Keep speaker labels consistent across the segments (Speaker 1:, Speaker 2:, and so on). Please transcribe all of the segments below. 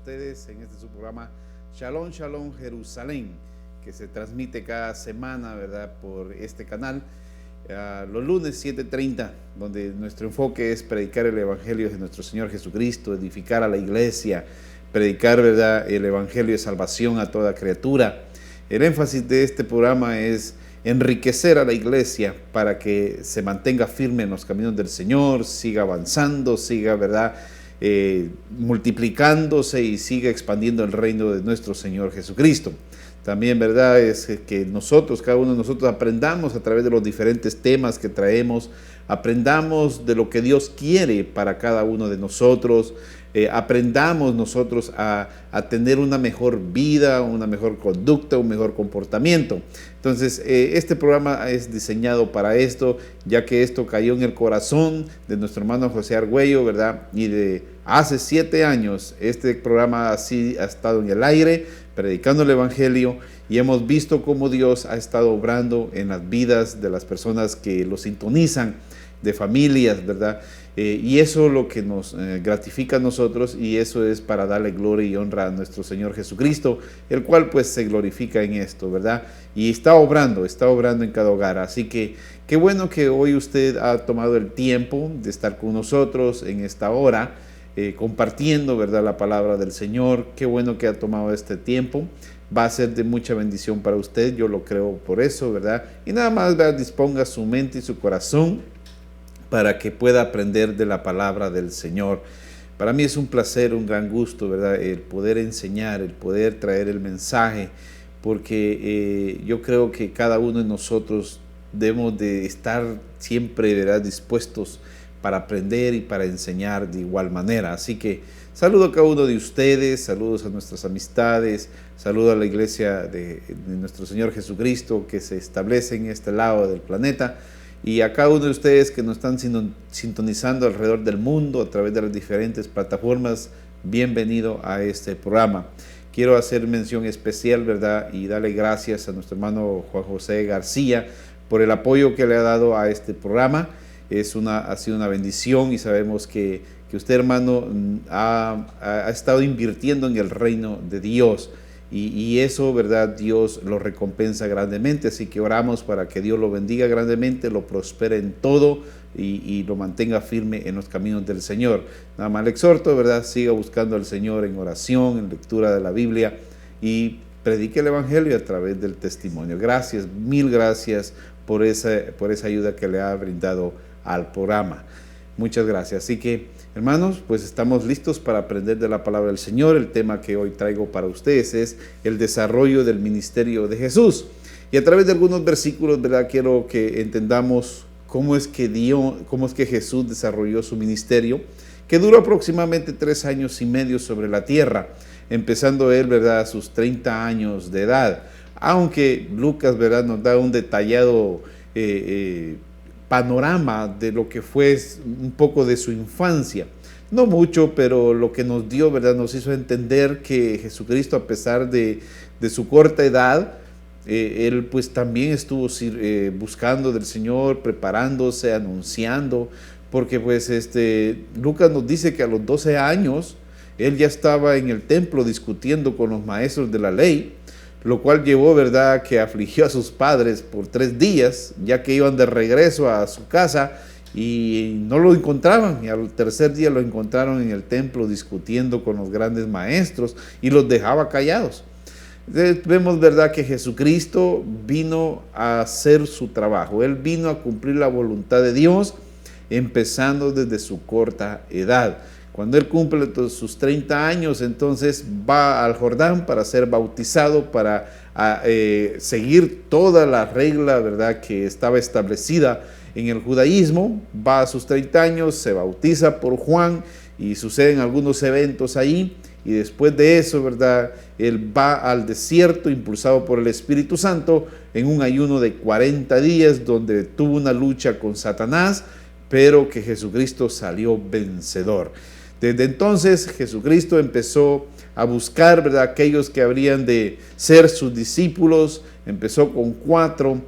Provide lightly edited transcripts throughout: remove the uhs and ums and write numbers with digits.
Speaker 1: ustedes en este su programa Shalom, Shalom, Jerusalén, que se transmite cada semana, ¿verdad?, por este canal, los lunes 7:30, donde nuestro enfoque es predicar el Evangelio de nuestro Señor Jesucristo, edificar a la iglesia, predicar, ¿verdad?, el Evangelio de salvación a toda criatura. El énfasis de este programa es enriquecer a la iglesia para que se mantenga firme en los caminos del Señor, siga avanzando, siga, ¿verdad?, multiplicándose y siga expandiendo el reino de nuestro Señor Jesucristo. También, ¿verdad?, es que nosotros, cada uno de nosotros, aprendamos a través de los diferentes temas que traemos, aprendamos de lo que Dios quiere para cada uno de nosotros, aprendamos nosotros a tener una mejor vida, una mejor conducta, un mejor comportamiento. Entonces, este programa es diseñado para esto, ya que esto cayó en el corazón de nuestro hermano José Argüello, ¿verdad? Y de hace 7 años este programa así ha estado en el aire, predicando el Evangelio, y hemos visto cómo Dios ha estado obrando en las vidas de las personas que lo sintonizan, de familias, ¿verdad? Y eso es lo que nos gratifica a nosotros, y eso es para darle gloria y honra a nuestro Señor Jesucristo, el cual pues se glorifica en esto, ¿verdad? Y está obrando en cada hogar. Así que qué bueno que hoy usted ha tomado el tiempo de estar con nosotros en esta hora, compartiendo, ¿verdad?, la palabra del Señor. Qué bueno que ha tomado este tiempo. Va a ser de mucha bendición para usted, yo lo creo por eso, ¿verdad? Y nada más, ¿verdad?, disponga su mente y su corazón para que pueda aprender de la palabra del Señor. Para mí es un placer, un gran gusto, ¿verdad?, el poder enseñar, el poder traer el mensaje, porque yo creo que cada uno de nosotros debemos de estar siempre, ¿verdad?, dispuestos para aprender y para enseñar de igual manera. Así que saludo a cada uno de ustedes, saludos a nuestras amistades, saludo a la iglesia de nuestro Señor Jesucristo que se establece en este lado del planeta, y a cada uno de ustedes que nos están sintonizando alrededor del mundo a través de las diferentes plataformas. Bienvenido a este programa. Quiero hacer mención especial, ¿verdad?, y darle gracias a nuestro hermano Juan José García por el apoyo que le ha dado a este programa. Ha sido una bendición, y sabemos que usted, hermano, ha estado invirtiendo en el reino de Dios. Y eso, ¿verdad?, Dios lo recompensa grandemente. Así que oramos para que Dios lo bendiga grandemente, lo prospere en todo y lo mantenga firme en los caminos del Señor. Nada más le exhorto, ¿verdad?, siga buscando al Señor en oración, en lectura de la Biblia, y predique el Evangelio a través del testimonio. Gracias, mil gracias por esa ayuda que le ha brindado al programa. Muchas gracias. Así que, hermanos, pues estamos listos para aprender de la palabra del Señor. El tema que hoy traigo para ustedes es el desarrollo del ministerio de Jesús. Y a través de algunos versículos, ¿verdad?, quiero que entendamos cómo es que Jesús desarrolló su ministerio, que duró aproximadamente 3 años y medio sobre la tierra, empezando él, ¿verdad?, a sus 30 años de edad. Aunque Lucas, ¿verdad?, nos da un detallado panorama de lo que fue un poco de su infancia. No mucho, pero lo que nos dio, ¿verdad?, nos hizo entender que Jesucristo, a pesar de su corta edad, él pues también estuvo buscando del Señor, preparándose, anunciando, porque pues Lucas nos dice que a los 12 años él ya estaba en el templo discutiendo con los maestros de la ley, lo cual llevó, ¿verdad?, que afligió a sus padres por 3 días, ya que iban de regreso a su casa y no lo encontraban, y al tercer día lo encontraron en el templo discutiendo con los grandes maestros y los dejaba callados. Entonces, vemos, ¿verdad?, que Jesucristo vino a hacer su trabajo. Él vino a cumplir la voluntad de Dios, empezando desde su corta edad. Cuando él cumple sus 30 años, entonces va al Jordán para ser bautizado, para seguir toda la regla, ¿verdad?, que estaba establecida en el judaísmo. Va a sus 30 años, se bautiza por Juan y suceden algunos eventos ahí. Y después de eso, ¿verdad?, él va al desierto impulsado por el Espíritu Santo en un ayuno de 40 días donde tuvo una lucha con Satanás, pero que Jesucristo salió vencedor. Desde entonces Jesucristo empezó a buscar, ¿verdad?, aquellos que habrían de ser sus discípulos. Empezó con 4,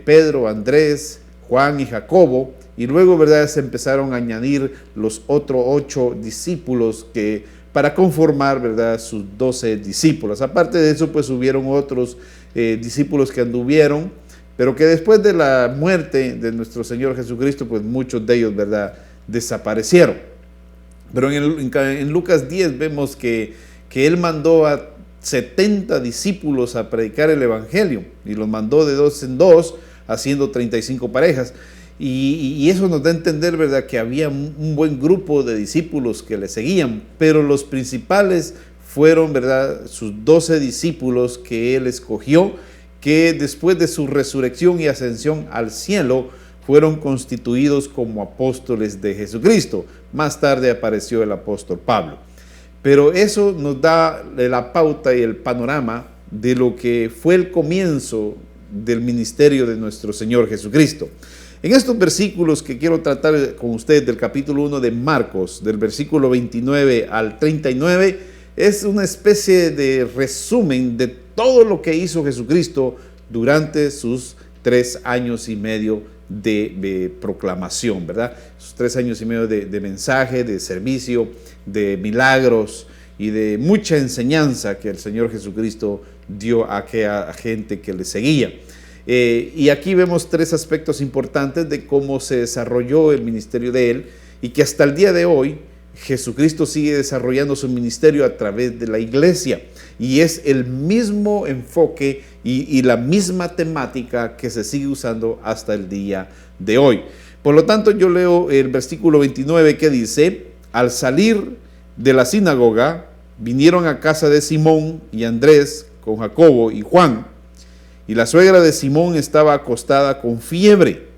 Speaker 1: Pedro, Andrés, Juan y Jacobo, y luego, ¿verdad?, se empezaron a añadir los otros 8 discípulos que para conformar, ¿verdad?, sus 12 discípulos. Aparte de eso, pues hubieron otros discípulos que anduvieron, pero que después de la muerte de nuestro Señor Jesucristo, pues muchos de ellos, ¿verdad?, desaparecieron. Pero en Lucas 10 vemos que Él mandó a 70 discípulos a predicar el Evangelio, y los mandó de 2 en 2, haciendo 35 parejas. Y eso nos da a entender, ¿verdad?, que había un buen grupo de discípulos que le seguían, pero los principales fueron, ¿verdad?, sus 12 discípulos que Él escogió, que después de su resurrección y ascensión al cielo, fueron constituidos como apóstoles de Jesucristo. Más tarde apareció el apóstol Pablo. Pero eso nos da la pauta y el panorama de lo que fue el comienzo del ministerio de nuestro Señor Jesucristo. En estos versículos que quiero tratar con ustedes del capítulo 1 de Marcos, del versículo 29 al 39, es una especie de resumen de todo lo que hizo Jesucristo durante sus 3 años y medio de proclamación, ¿verdad? Sus 3 años y medio de mensaje, de servicio, de milagros y de mucha enseñanza que el Señor Jesucristo dio a aquella gente que le seguía. Y aquí vemos 3 aspectos importantes de cómo se desarrolló el ministerio de Él, y que hasta el día de hoy Jesucristo sigue desarrollando su ministerio a través de la iglesia, y es el mismo enfoque y la misma temática que se sigue usando hasta el día de hoy. Por lo tanto, yo leo el versículo 29 que dice: al salir de la sinagoga, vinieron a casa de Simón y Andrés con Jacobo y Juan, y la suegra de Simón estaba acostada con fiebre.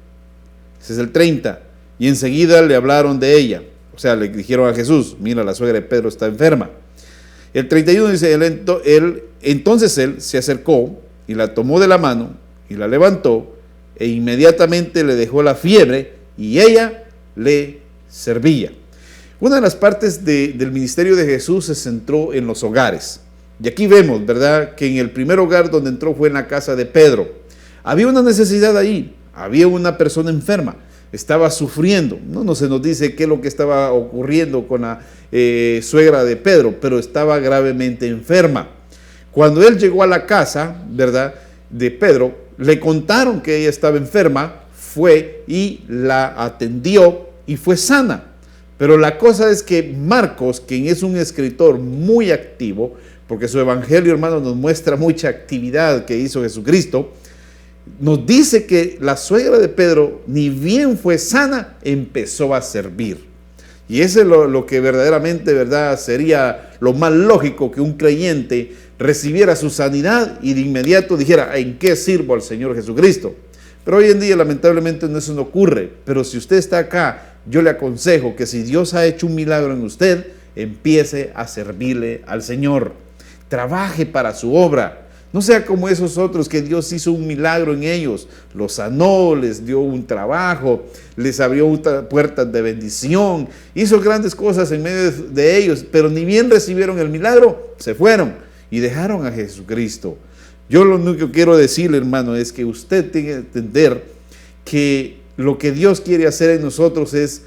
Speaker 1: Ese es el 30. Y enseguida le hablaron de ella. O sea, le dijeron a Jesús: mira, la suegra de Pedro está enferma. El 31 dice: entonces él se acercó y la tomó de la mano y la levantó, e inmediatamente le dejó la fiebre, y ella le servía. Una de las partes del ministerio de Jesús se centró en los hogares. Y aquí vemos, ¿verdad?, que en el primer hogar donde entró fue en la casa de Pedro. Había una necesidad ahí, había una persona enferma, estaba sufriendo. No se nos dice qué es lo que estaba ocurriendo con la suegra de Pedro, pero estaba gravemente enferma. Cuando él llegó a la casa, ¿verdad?, de Pedro, le contaron que ella estaba enferma, fue y la atendió y fue sana. Pero la cosa es que Marcos, quien es un escritor muy activo, porque su evangelio, hermano, nos muestra mucha actividad que hizo Jesucristo, nos dice que la suegra de Pedro, ni bien fue sana, empezó a servir. Y eso es lo que verdaderamente, ¿verdad?, sería lo más lógico, que un creyente recibiera su sanidad y de inmediato dijera: ¿en qué sirvo al Señor Jesucristo? Pero hoy en día, lamentablemente, eso no ocurre. Pero si usted está acá, yo le aconsejo que si Dios ha hecho un milagro en usted, empiece a servirle al Señor. Trabaje para su obra. No sea como esos otros que Dios hizo un milagro en ellos. Los sanó, les dio un trabajo, les abrió puertas de bendición, hizo grandes cosas en medio de ellos, pero ni bien recibieron el milagro, se fueron y dejaron a Jesucristo. Yo lo único que quiero decirle, hermano, es que usted tiene que entender que lo que Dios quiere hacer en nosotros es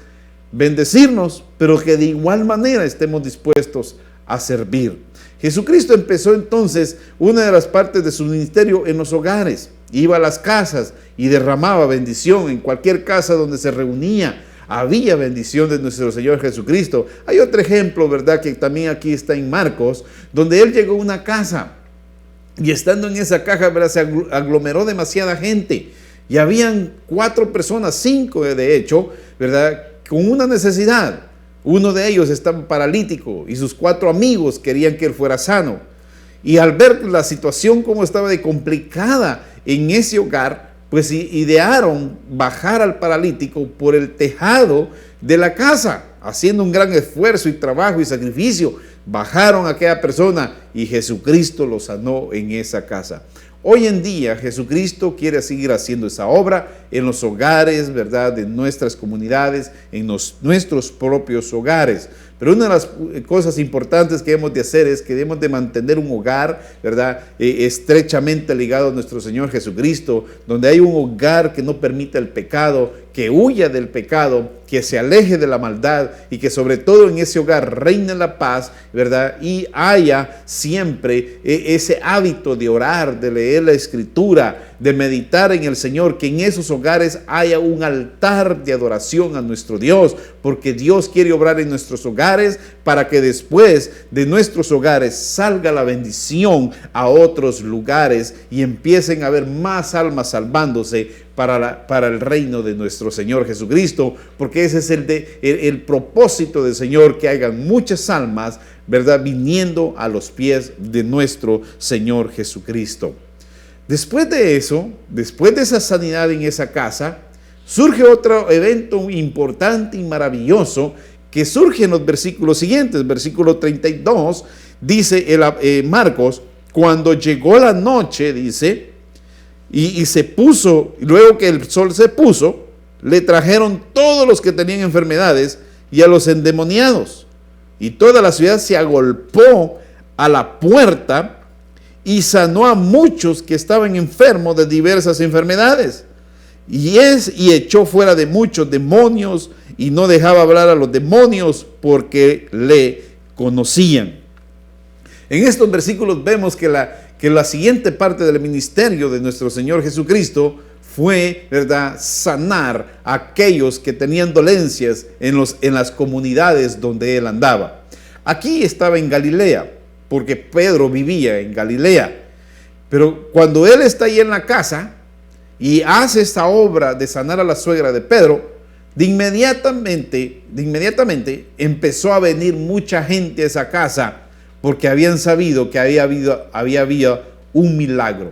Speaker 1: bendecirnos, pero que de igual manera estemos dispuestos a servir. Jesucristo empezó entonces una de las partes de su ministerio en los hogares. Iba a las casas y derramaba bendición. En cualquier casa donde se reunía, había bendición de nuestro Señor Jesucristo. Hay otro ejemplo, ¿verdad?, que también aquí está en Marcos, donde Él llegó a una casa y estando en esa caja, ¿verdad?, se aglomeró demasiada gente. Y habían 4 personas, 5 de hecho, ¿verdad?, con una necesidad. Uno de ellos estaba paralítico y sus 4 amigos querían que él fuera sano. Y al ver la situación como estaba de complicada en ese hogar, pues idearon bajar al paralítico por el tejado de la casa, haciendo un gran esfuerzo y trabajo y sacrificio. Bajaron a aquella persona y Jesucristo lo sanó en esa casa. Hoy en día Jesucristo quiere seguir haciendo esa obra en los hogares, ¿verdad?, de nuestras comunidades, en nuestros propios hogares. Pero una de las cosas importantes que hemos de hacer es que debemos de mantener un hogar, ¿verdad? Estrechamente ligado a nuestro Señor Jesucristo, donde hay un hogar que no permita el pecado, que huya del pecado, que se aleje de la maldad y que sobre todo en ese hogar reine la paz, ¿verdad? Y haya siempre ese hábito de orar, de leer la Escritura, de meditar en el Señor, que en esos hogares haya un altar de adoración a nuestro Dios, porque Dios quiere obrar en nuestros hogares para que después de nuestros hogares salga la bendición a otros lugares y empiecen a haber más almas salvándose para el reino de nuestro Señor Jesucristo, porque ese es el propósito del Señor, que hayan muchas almas, ¿verdad?, viniendo a los pies de nuestro Señor Jesucristo. Después de eso, después de esa sanidad en esa casa, surge otro evento importante y maravilloso que surge en los versículos siguientes. Versículo 32 dice Marcos: cuando llegó la noche, dice, y se puso, luego que el sol se puso, le trajeron todos los que tenían enfermedades y a los endemoniados. Y toda la ciudad se agolpó a la puerta y sanó a muchos que estaban enfermos de diversas enfermedades. Y echó fuera de muchos demonios y no dejaba hablar a los demonios porque le conocían. En estos versículos vemos que la siguiente parte del ministerio de nuestro Señor Jesucristo fue, ¿verdad?, sanar a aquellos que tenían dolencias en las comunidades donde Él andaba. Aquí estaba en Galilea, porque Pedro vivía en Galilea. Pero cuando Él está ahí en la casa y hace esta obra de sanar a la suegra de Pedro, de inmediatamente empezó a venir mucha gente a esa casa, porque habían sabido que había habido un milagro.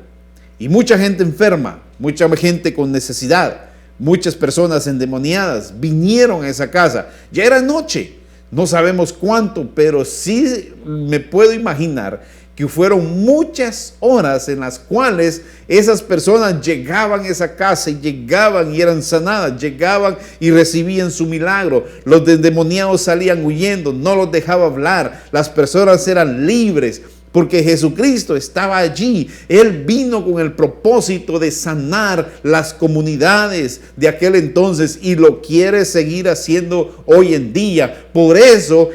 Speaker 1: Y mucha gente enferma, mucha gente con necesidad, muchas personas endemoniadas vinieron a esa casa. Ya era noche, no sabemos cuánto, pero sí me puedo imaginar que fueron muchas horas en las cuales esas personas llegaban a esa casa y llegaban y eran sanadas, llegaban y recibían su milagro. Los endemoniados salían huyendo, no los dejaba hablar, las personas eran libres, porque Jesucristo estaba allí. Él vino con el propósito de sanar las comunidades de aquel entonces y lo quiere seguir haciendo hoy en día. Por eso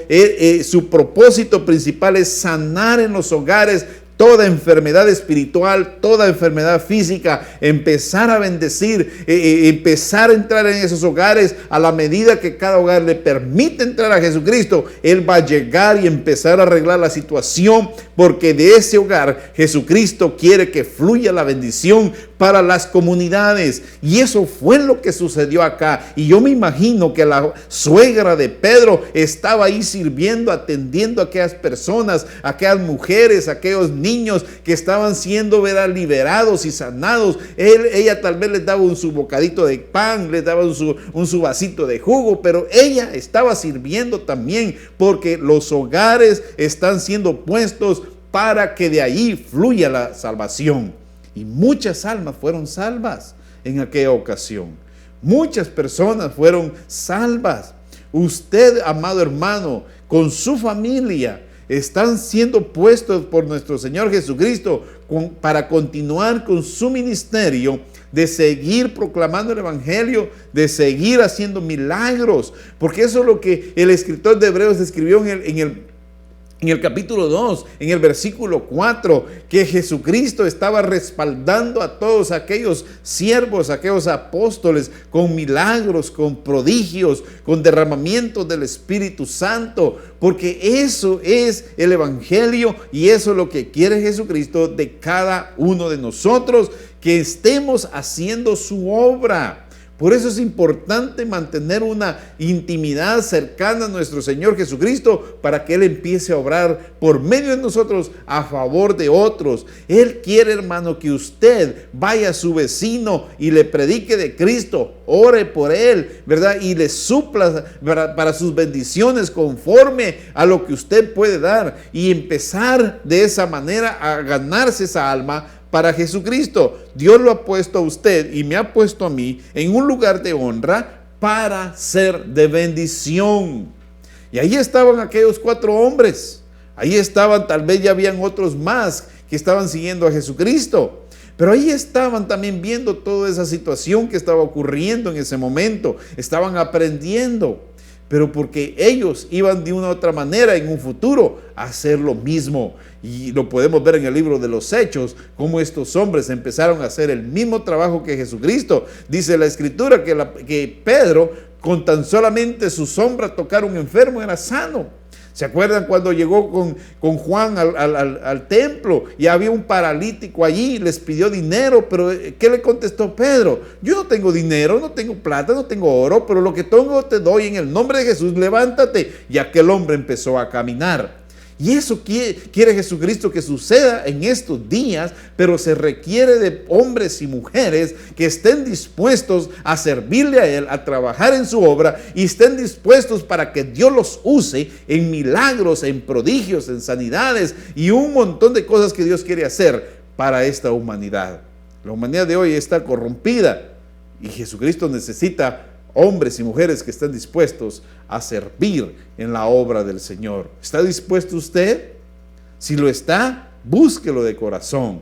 Speaker 1: su propósito principal es sanar en los hogares toda enfermedad espiritual, toda enfermedad física, empezar a bendecir, empezar a entrar en esos hogares. A la medida que cada hogar le permite entrar a Jesucristo, Él va a llegar y empezar a arreglar la situación, porque de ese hogar Jesucristo quiere que fluya la bendición para las comunidades. Y eso fue lo que sucedió acá. Y yo me imagino que la suegra de Pedro estaba ahí sirviendo, atendiendo a aquellas personas, a aquellas mujeres, a aquellos niños que estaban siendo, ¿verdad?, liberados y sanados. Ella tal vez les daba su bocadito de pan, les daba su vasito de jugo, pero ella estaba sirviendo también, porque los hogares están siendo puestos para que de ahí fluya la salvación. Y muchas almas fueron salvas en aquella ocasión. Muchas personas fueron salvas. Usted, amado hermano, con su familia, están siendo puestos por nuestro Señor Jesucristo para continuar con su ministerio, de seguir proclamando el Evangelio, de seguir haciendo milagros, porque eso es lo que el escritor de Hebreos escribió en el capítulo 2, en el versículo 4, que Jesucristo estaba respaldando a todos aquellos siervos, aquellos apóstoles, con milagros, con prodigios, con derramamientos del Espíritu Santo, porque eso es el Evangelio y eso es lo que quiere Jesucristo de cada uno de nosotros, que estemos haciendo su obra. Por eso es importante mantener una intimidad cercana a nuestro Señor Jesucristo, para que Él empiece a obrar por medio de nosotros a favor de otros. Él quiere, hermano, que usted vaya a su vecino y le predique de Cristo, ore por él, ¿verdad?, y le supla para sus bendiciones conforme a lo que usted puede dar, y empezar de esa manera a ganarse esa alma para Jesucristo. Dios lo ha puesto a usted y me ha puesto a mí en un lugar de honra para ser de bendición. Y ahí estaban aquellos 4 hombres. Ahí estaban, tal vez ya habían otros más que estaban siguiendo a Jesucristo. Pero ahí estaban también viendo toda esa situación que estaba ocurriendo en ese momento. Estaban aprendiendo. Pero porque ellos iban de una u otra manera en un futuro a hacer lo mismo. Y lo podemos ver en el libro de los Hechos, cómo estos hombres empezaron a hacer el mismo trabajo que Jesucristo. Dice la Escritura que Pedro, con tan solamente su sombra tocar un enfermo, era sano. ¿Se acuerdan cuando llegó con Juan al templo y había un paralítico allí, les pidió dinero? Pero ¿qué le contestó Pedro? Yo no tengo dinero, no tengo plata, no tengo oro, pero lo que tengo te doy en el nombre de Jesús, levántate. Y aquel hombre empezó a caminar. Y eso quiere Jesucristo que suceda en estos días, pero se requiere de hombres y mujeres que estén dispuestos a servirle a Él, a trabajar en su obra y estén dispuestos para que Dios los use en milagros, en prodigios, en sanidades y un montón de cosas que Dios quiere hacer para esta humanidad. La humanidad de hoy está corrompida y Jesucristo necesita hombres y mujeres que estén dispuestos a servir en la obra del Señor. ¿Está dispuesto usted? Si lo está, búsquelo de corazón.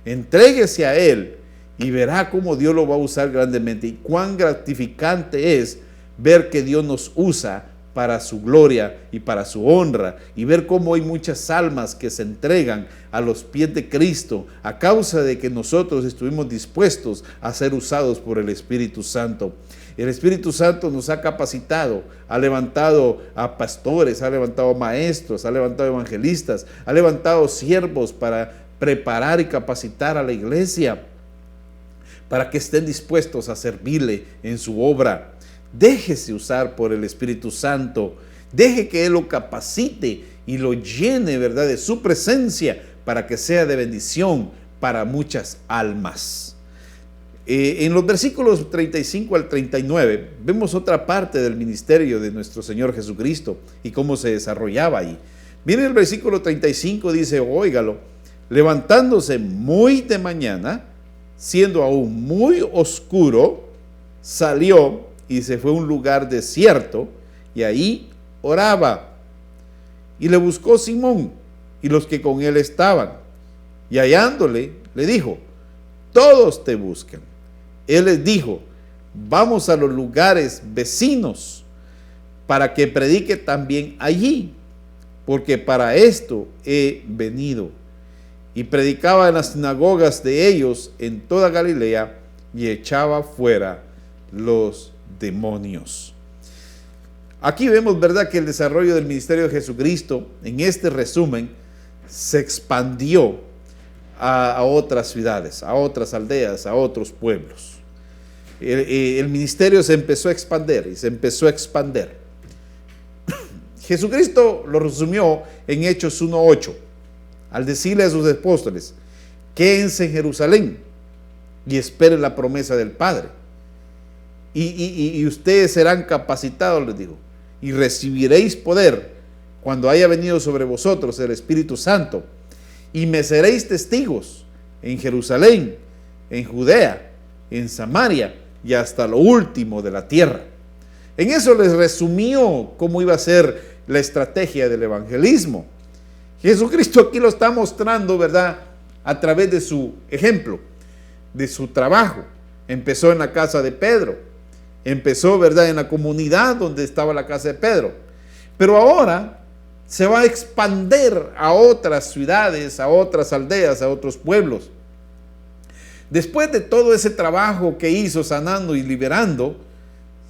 Speaker 1: Entréguese a Él y verá cómo Dios lo va a usar grandemente. Y cuán gratificante es ver que Dios nos usa para su gloria y para su honra, y ver cómo hay muchas almas que se entregan a los pies de Cristo a causa de que nosotros estuvimos dispuestos a ser usados por el Espíritu Santo. El Espíritu Santo nos ha capacitado, ha levantado a pastores, ha levantado maestros, ha levantado evangelistas, ha levantado siervos para preparar y capacitar a la iglesia, para que estén dispuestos a servirle en su obra. Déjese usar por el Espíritu Santo, deje que Él lo capacite y lo llene, ¿verdad?, de su presencia para que sea de bendición para muchas almas. En los versículos 35 al 39 vemos otra parte del ministerio de nuestro Señor Jesucristo y cómo se desarrollaba ahí. Viene el versículo 35, dice, óigalo, levantándose muy de mañana, siendo aún muy oscuro, salió y se fue a un lugar desierto y ahí oraba. Y le buscó Simón y los que con él estaban, y hallándole le dijo, todos te buscan. Él les dijo, vamos a los lugares vecinos para que predique también allí, porque para esto he venido. Y predicaba en las sinagogas de ellos en toda Galilea y echaba fuera los demonios. Aquí vemos, ¿verdad?, que el desarrollo del ministerio de Jesucristo, en este resumen, se expandió a otras ciudades, a otras aldeas, a otros pueblos. El ministerio se empezó a expandir y se empezó a expandir. Jesucristo lo resumió en Hechos 1:8, al decirle a sus apóstoles, quédense en Jerusalén y esperen la promesa del Padre. Y ustedes serán capacitados, les dijo, y recibiréis poder cuando haya venido sobre vosotros el Espíritu Santo, y me seréis testigos en Jerusalén, en Judea, en Samaria y hasta lo último de la tierra. En eso les resumió cómo iba a ser la estrategia del evangelismo. Jesucristo aquí lo está mostrando, ¿verdad?, a través de su ejemplo, de su trabajo. Empezó en la casa de Pedro. Empezó, ¿verdad?, en la comunidad donde estaba la casa de Pedro. Pero ahora se va a expandir a otras ciudades, a otras aldeas, a otros pueblos. Después de todo ese trabajo que hizo sanando y liberando,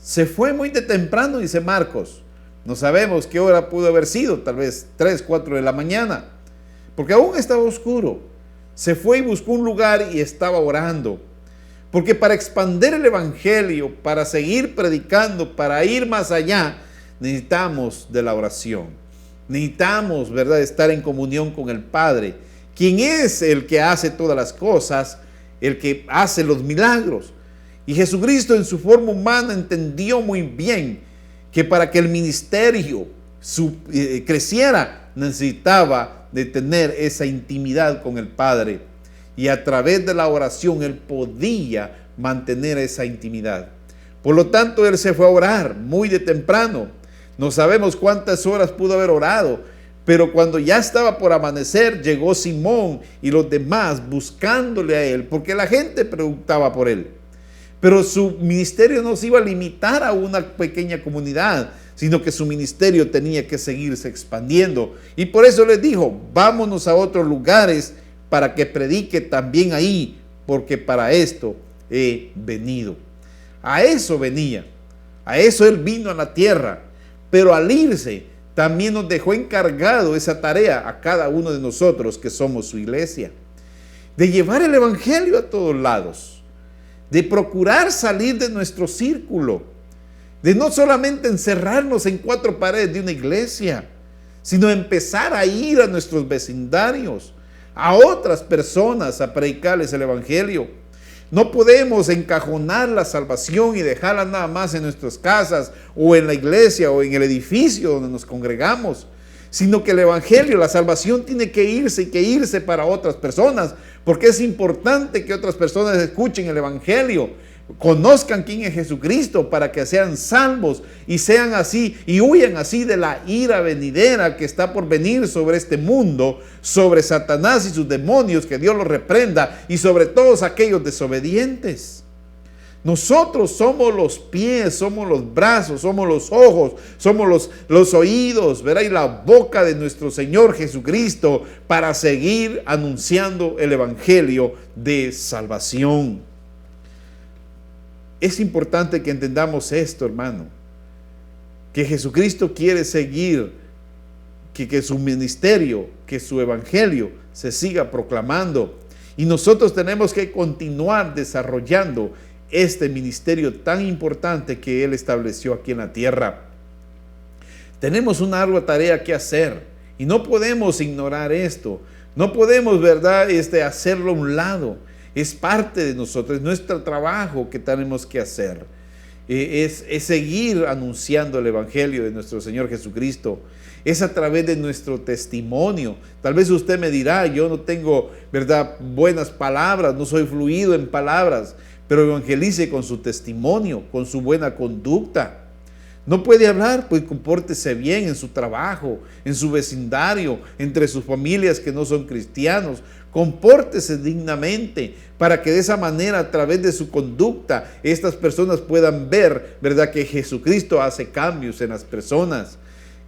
Speaker 1: se fue muy de temprano, dice Marcos. No sabemos qué hora pudo haber sido, tal vez 3, 4 de la mañana, porque aún estaba oscuro. Se fue y buscó un lugar y estaba orando. Porque para expandir el evangelio, para seguir predicando, para ir más allá, necesitamos de la oración. Necesitamos, ¿verdad?, estar en comunión con el Padre, quien es el que hace todas las cosas, el que hace los milagros. Y Jesucristo en su forma humana entendió muy bien que para que el ministerio creciera, necesitaba de tener esa intimidad con el Padre. Y a través de la oración Él podía mantener esa intimidad. Por lo tanto, Él se fue a orar muy de temprano. No sabemos cuántas horas pudo haber orado, pero cuando ya estaba por amanecer, llegó Simón y los demás buscándole a él, porque la gente preguntaba por él. Pero su ministerio no se iba a limitar a una pequeña comunidad, sino que su ministerio tenía que seguirse expandiendo. Y por eso les dijo, vámonos a otros lugares para que predique también ahí, porque para esto he venido. A eso venía, a eso él vino a la tierra. Pero al irse, también nos dejó encargado esa tarea a cada uno de nosotros que somos su iglesia, de llevar el evangelio a todos lados, de procurar salir de nuestro círculo, de no solamente encerrarnos en 4 paredes de una iglesia, sino empezar a ir a nuestros vecindarios, a otras personas a predicarles el evangelio. No podemos encajonar la salvación y dejarla nada más en nuestras casas o en la iglesia o en el edificio donde nos congregamos, sino que el evangelio, la salvación tiene que irse para otras personas, porque es importante que otras personas escuchen el evangelio, conozcan quién es Jesucristo para que sean salvos y sean así y huyan así de la ira venidera que está por venir sobre este mundo, sobre Satanás y sus demonios, que Dios los reprenda, y sobre todos aquellos desobedientes. Nosotros somos los pies, somos los brazos, somos los ojos, somos los oídos, ¿verdad? Y la boca de nuestro Señor Jesucristo para seguir anunciando el evangelio de salvación. Es importante que entendamos esto, hermano, que Jesucristo quiere seguir, que su ministerio, que su evangelio se siga proclamando, y nosotros tenemos que continuar desarrollando este ministerio tan importante que Él estableció aquí en la tierra. Tenemos una ardua tarea que hacer y no podemos ignorar esto, no podemos, ¿verdad?, hacerlo a un lado. Es parte de nosotros, es nuestro trabajo que tenemos que hacer. Es seguir anunciando el evangelio de nuestro Señor Jesucristo. Es a través de nuestro testimonio. Tal vez usted me dirá, yo no tengo, ¿verdad?, buenas palabras, no soy fluido en palabras, pero evangelice con su testimonio, con su buena conducta. No puede hablar, pues compórtese bien en su trabajo, en su vecindario, entre sus familias que no son cristianos. Compórtese dignamente para que de esa manera, a través de su conducta, estas personas puedan ver, ¿verdad?, que Jesucristo hace cambios en las personas.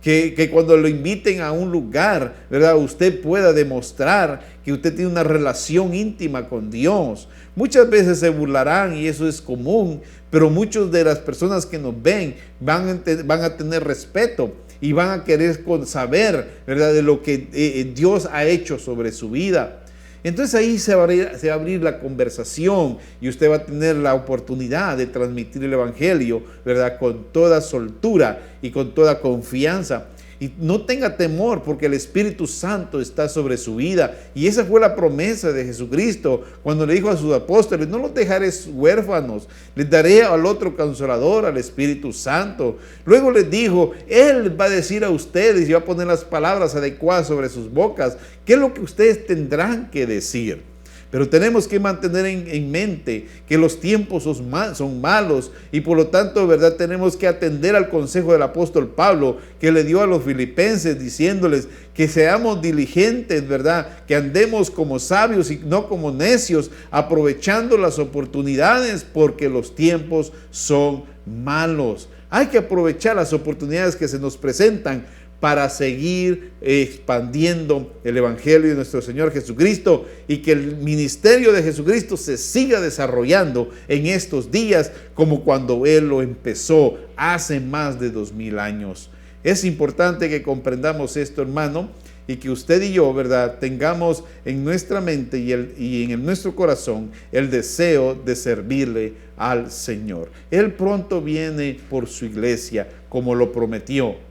Speaker 1: Que cuando lo inviten a un lugar, ¿verdad?, usted pueda demostrar que usted tiene una relación íntima con Dios. Muchas veces se burlarán y eso es común, pero muchas de las personas que nos ven van a tener respeto y van a querer saber, ¿verdad?, de lo que Dios ha hecho sobre su vida. Entonces ahí se va a abrir la conversación y usted va a tener la oportunidad de transmitir el evangelio, ¿verdad?, con toda soltura y con toda confianza. Y no tenga temor, porque el Espíritu Santo está sobre su vida. Y esa fue la promesa de Jesucristo cuando le dijo a sus apóstoles: no los dejaré huérfanos, les daré al otro Consolador, al Espíritu Santo. Luego les dijo, Él va a decir a ustedes y va a poner las palabras adecuadas sobre sus bocas, qué es lo que ustedes tendrán que decir. Pero tenemos que mantener en mente que los tiempos son malos y por lo tanto, ¿verdad?, tenemos que atender al consejo del apóstol Pablo que le dio a los filipenses diciéndoles que seamos diligentes, ¿verdad?, que andemos como sabios y no como necios, aprovechando las oportunidades porque los tiempos son malos. Hay que aprovechar las oportunidades que se nos presentan para seguir expandiendo el evangelio de nuestro Señor Jesucristo y que el ministerio de Jesucristo se siga desarrollando en estos días como cuando Él lo empezó hace más de 2000 años. Es importante que comprendamos esto, hermano, y que usted y yo, ¿verdad?, tengamos en nuestra mente y en nuestro corazón el deseo de servirle al Señor. Él pronto viene por su iglesia como lo prometió.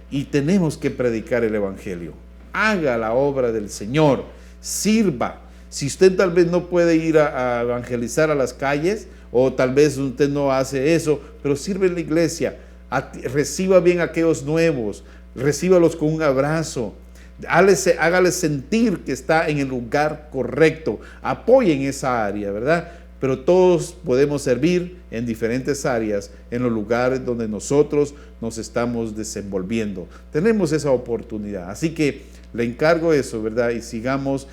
Speaker 1: Y tenemos que predicar el evangelio. Haga la obra del Señor, sirva. Si usted tal vez no puede ir a evangelizar a las calles, o tal vez usted no hace eso, pero sirve en la iglesia. Reciba bien a aquellos nuevos, recíbalos con un abrazo. Hágale sentir que está en el lugar correcto. Apoye en esa área, ¿verdad? pero todos podemos servir en diferentes áreas, en los lugares donde nosotros nos estamos desenvolviendo. Tenemos esa oportunidad, así que le encargo eso, ¿verdad? Y sigamos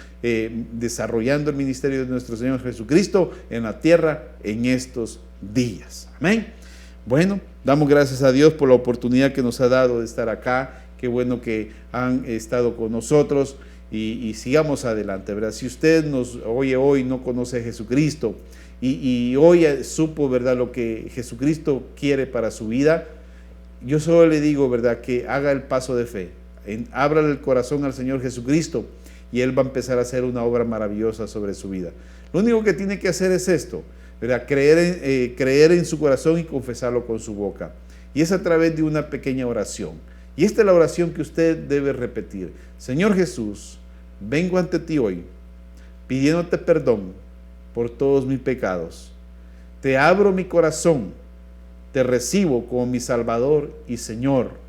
Speaker 1: desarrollando el ministerio de nuestro Señor Jesucristo en la tierra en estos días. Amén. Bueno, damos gracias a Dios por la oportunidad que nos ha dado de estar acá. Qué bueno que han estado con nosotros y sigamos adelante, ¿verdad? Si usted nos oye hoy, no conoce a Jesucristo y hoy supo, ¿verdad?, lo que Jesucristo quiere para su vida, yo solo le digo, ¿verdad?, que haga el paso de fe. Ábrale el corazón al Señor Jesucristo y Él va a empezar a hacer una obra maravillosa sobre su vida. Lo único que tiene que hacer es esto, ¿verdad? Creer en su corazón y confesarlo con su boca. Y es a través de una pequeña oración. Y esta es la oración que usted debe repetir. Señor Jesús, vengo ante ti hoy, pidiéndote perdón por todos mis pecados. Te abro mi corazón, te recibo como mi Salvador y Señor.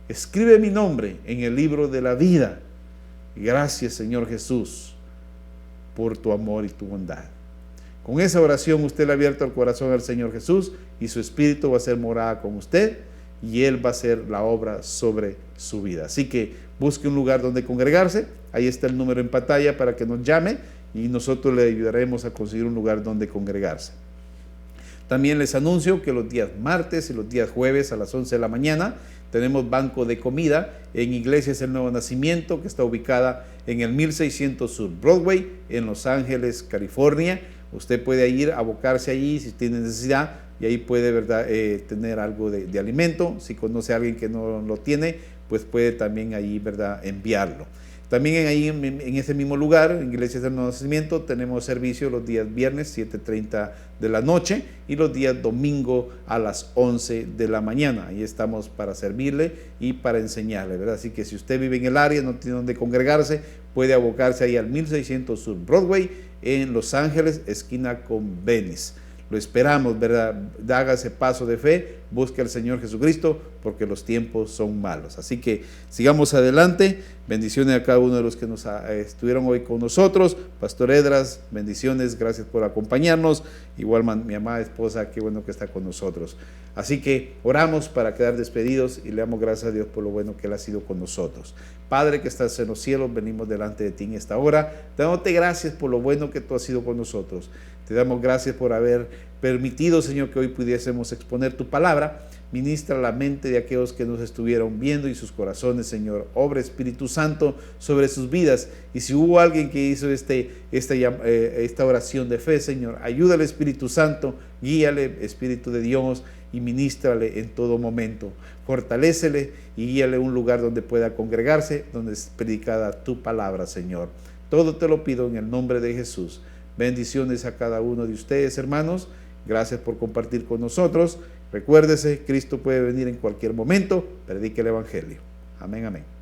Speaker 1: Escribe mi nombre en el libro de la vida. Gracias, Señor Jesús, por tu amor y tu bondad. Con esa oración usted le ha abierto el corazón al Señor Jesús y su Espíritu va a ser morada con usted y Él va a hacer la obra sobre su vida. Así que busque un lugar donde congregarse. Ahí está el número en pantalla para que nos llame y nosotros le ayudaremos a conseguir un lugar donde congregarse. También les anuncio que los días martes y los días jueves a las 11 de la mañana tenemos banco de comida en Iglesias El Nuevo Nacimiento, que está ubicada en el 1600 Sur Broadway, en Los Ángeles, California. Usted puede ir a abocarse allí si tiene necesidad y ahí puede, ¿verdad?, tener algo de alimento. Si conoce a alguien que no lo tiene, pues puede también ahí, ¿verdad?, enviarlo. También ahí en ese mismo lugar, en Iglesias del Nuevo Nacimiento, tenemos servicio los días viernes 7:30 de la noche y los días domingo a las 11 de la mañana. Ahí estamos para servirle y para enseñarle, ¿verdad? Así que si usted vive en el área, no tiene donde congregarse, puede abocarse ahí al 1600 Sur Broadway en Los Ángeles, esquina con Venice. Lo esperamos, ¿verdad? Haga ese paso de fe, busque al Señor Jesucristo, porque los tiempos son malos. Así que sigamos adelante. Bendiciones a cada uno de los que nos estuvieron hoy con nosotros. Pastor Edras, bendiciones, gracias por acompañarnos. Igual mi amada esposa, qué bueno que está con nosotros. Así que oramos para quedar despedidos y le damos gracias a Dios por lo bueno que Él ha sido con nosotros. Padre que estás en los cielos, venimos delante de ti en esta hora, dándote gracias por lo bueno que tú has sido con nosotros. Te damos gracias por haber permitido, Señor, que hoy pudiésemos exponer tu palabra. Ministra la mente de aquellos que nos estuvieron viendo y sus corazones, Señor. Obra Espíritu Santo sobre sus vidas. Y si hubo alguien que hizo esta oración de fe, Señor, ayúdale, Espíritu Santo, guíale, Espíritu de Dios, y ministrale en todo momento. Fortalécele y guíale a un lugar donde pueda congregarse, donde es predicada tu palabra, Señor. Todo te lo pido en el nombre de Jesús. Bendiciones a cada uno de ustedes, hermanos. Gracias por compartir con nosotros. Recuérdese, Cristo puede venir en cualquier momento. Predique el Evangelio. Amén, amén.